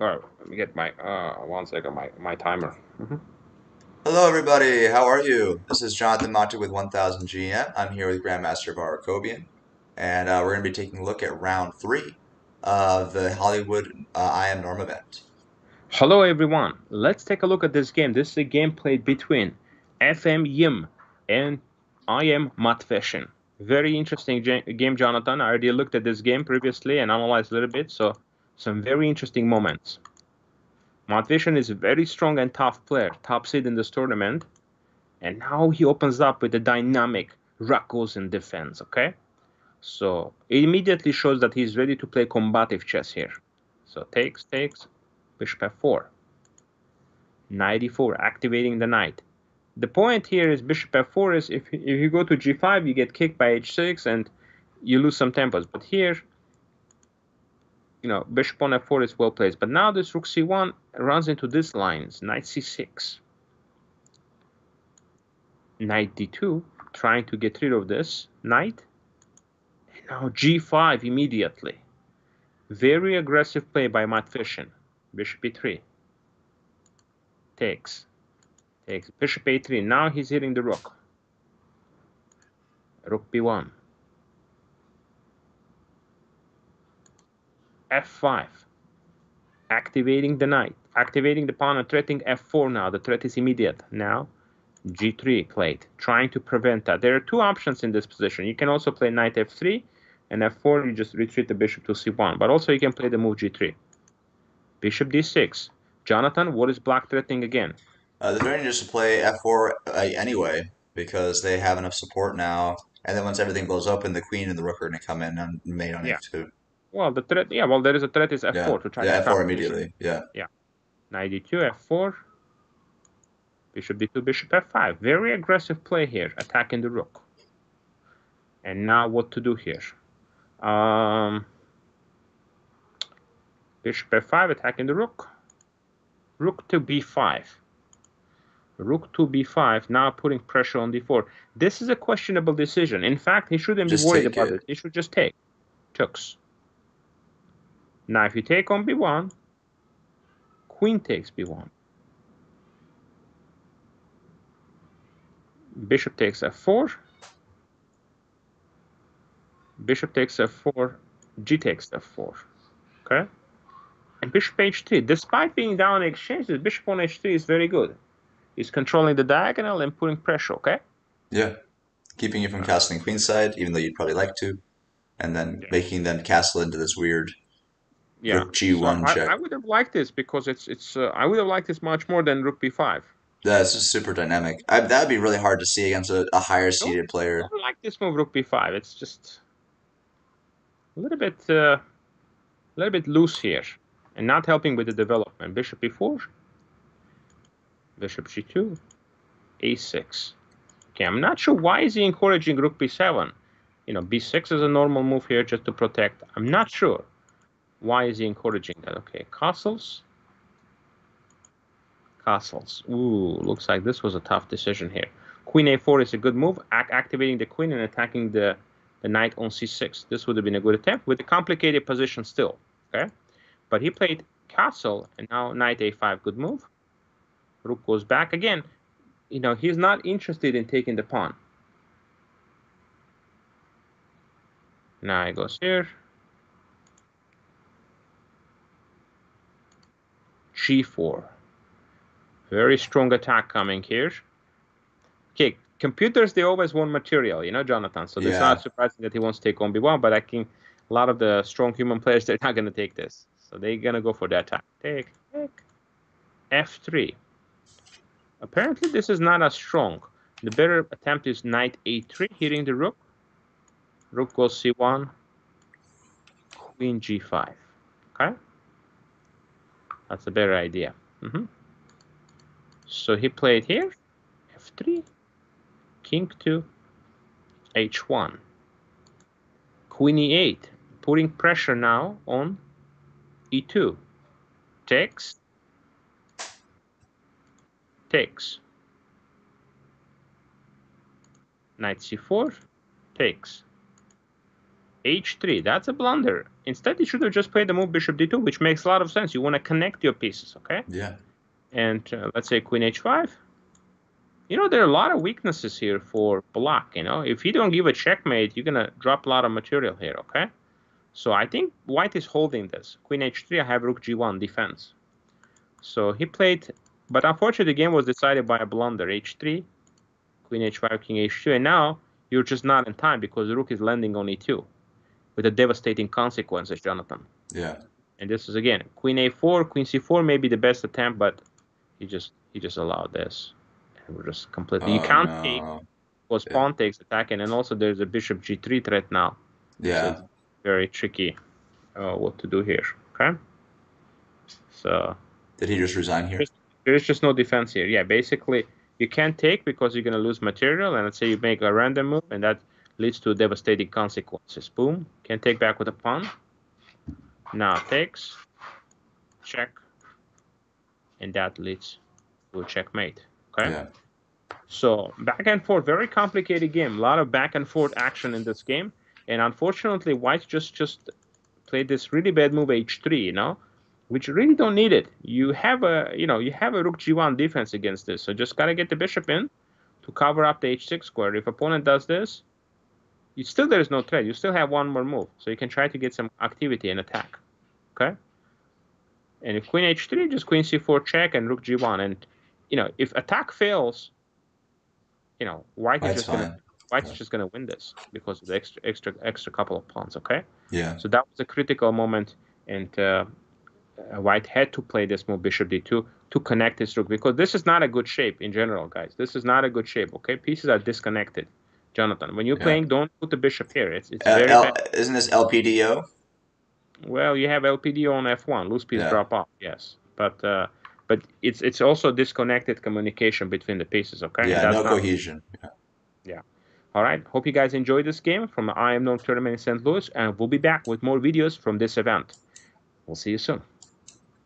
Oh, let me get my 1 second, my timer. Hello, everybody. How are you? This is Jonathan Mata with 1000 GM. I'm here with Grandmaster VAR AKOBIAN, and we're going to be taking a look at round three of the Hollywood IM Norm event. Hello, everyone. Let's take a look at this game. This is a game played between FM YIM and IM MATVIIHEN. Very interesting game, Jonathan. I already looked at this game previously and analyzed a little bit, so some very interesting moments. MATVIIHEN is a very strong and tough player, top seed in this tournament, and now he opens up with a dynamic Rakos defense, okay? So it immediately shows that he's ready to play combative chess here. So takes, bishop f4. Knight e4, activating the knight. The point here is bishop f4 is if you go to g5, you get kicked by h6 and you lose some tempos. But here, bishop on f4 is well placed. But now this rook c1 runs into these lines, knight c6. Knight d2, trying to get rid of this knight. And now g5 immediately. Very aggressive play by MATVIIHEN. Bishop e3. Takes. Bishop a3. Now he's hitting the rook. Rook b1. f5. Activating the knight. Activating the pawn and threatening f4 now. The threat is immediate. Now g3 played. Trying to prevent that. There are two options in this position. You can also play knight f3 and f4. You just retreat the bishop to c1. But also you can play the move g3. Bishop d6. Jonathan, what is black threatening again? They're threatening just to play f4 anyway because they have enough support now. And then once everything blows open, the queen and the rook are going to come in on mate on Yeah. f2. Well, the threat, yeah, well, there is a threat is Yeah, f4 to try to yeah, trap f4 the bishop. immediately. Yeah. Yeah. Knight d2, f4, bishop d2, bishop f5. Very aggressive play here, attacking the rook. And now what to do here? Bishop f5, attacking the rook. Rook to b5. Rook to b5, now putting pressure on d4. This is a questionable decision. In fact, he shouldn't be Just worried take about it. it. He should just take. Tooks. Now, if you take on b1, queen takes b1. Bishop takes f4. Bishop takes f4. G takes f4. Okay? And bishop h3. Despite being down in exchange, the bishop on h3 is very good. He's controlling the diagonal and putting pressure, okay? Yeah. Keeping you from castling queenside, even though you'd probably like to, and then Yeah. making them castle into this weird Yeah. rook So g1 check. I would have liked this because it's I would have liked this much more than rook b5. Yeah, it's just super dynamic. That'd be really hard to see against a higher Don't seeded player. don't like this move rook b5. It's just a little bit loose here and not helping with the development. Bishop b4, bishop g2, a6. Okay, I'm not sure why is he encouraging rook b7. B6 is a normal move here just to protect. I'm not sure why is he encouraging that. Okay, castles. Ooh, looks like this was a tough decision here. Queen a4 is a good move, activating the queen and attacking the knight on c6. This would have been a good attempt with a complicated position still. Okay, but he played castle and now knight a5, good move. Rook goes back again. He's not interested in taking the pawn. Now he goes here. g4. Very strong attack coming here. Okay, computers, they always want material, Jonathan. So it's not Yeah, surprising that he wants to take on b1, but I think a lot of the strong human players, they're not going to take this. So they're going to go for the attack. Take, f3. Apparently, this is not as strong. The better attempt is knight a3, hitting the rook. Rook goes c1, queen g5. Okay? That's a better idea. So he played here, f3, king to h1. Queen e8, putting pressure now on e2. Takes. Knight c4, takes. h3. That's a blunder. Instead, you should have just played the move bishop d2, which makes a lot of sense. You want to connect your pieces, okay? Yeah. And let's say queen h5. You know, there are a lot of weaknesses here for black, you know. If you don't give a checkmate, you're going to drop a lot of material here, okay? So I think white is holding this. Queen h3, I have rook g1 defense. So he played, but unfortunately the game was decided by a blunder. h3, queen h5, king h2, and now you're just not in time because the rook is landing on e2 with a devastating consequences, Jonathan. Yeah. And this is, again, queen a4, queen c4 may be the best attempt, but he just allowed this. And we're just completely, you can't take, because pawn takes attacking, and also there's a bishop g3 threat now. Yeah. So it's very tricky what to do here, okay? So did he just resign here? There's just no defense here. Yeah, basically, you can't take because you're going to lose material, and let's say you make a random move, and that leads to devastating consequences. Boom. Can't take back with a pawn. Now takes, check, and that leads to a checkmate. Okay? Yeah. So back and forth, very complicated game. A lot of back and forth action in this game. And unfortunately, white just played this really bad move h3, you know, which you really don't need it. You have a rook g1 defense against this, so just gotta get the bishop in to cover up the h6 square. If opponent does this, there's no threat. You still have one more move, so you can try to get some activity and attack. Okay. And if queen h3, just queen c4 check and rook g1, and if attack fails, white is just gonna win this because of the extra couple of pawns. Okay. Yeah. So that was a critical moment, and white had to play this move bishop d2 to connect his rook, because this is not a good shape in general, guys. This is not a good shape. Okay, pieces are disconnected. Jonathan, when you're playing, don't put the bishop here. It's very bad. Isn't this LPDO? Well, you have LPDO on f1. Loose piece drop off. Yes, but it's also disconnected communication between the pieces. Okay. Yeah. No cohesion. Yeah. All right. Hope you guys enjoyed this game from the I Am Known tournament in St. Louis, and we'll be back with more videos from this event. We'll see you soon.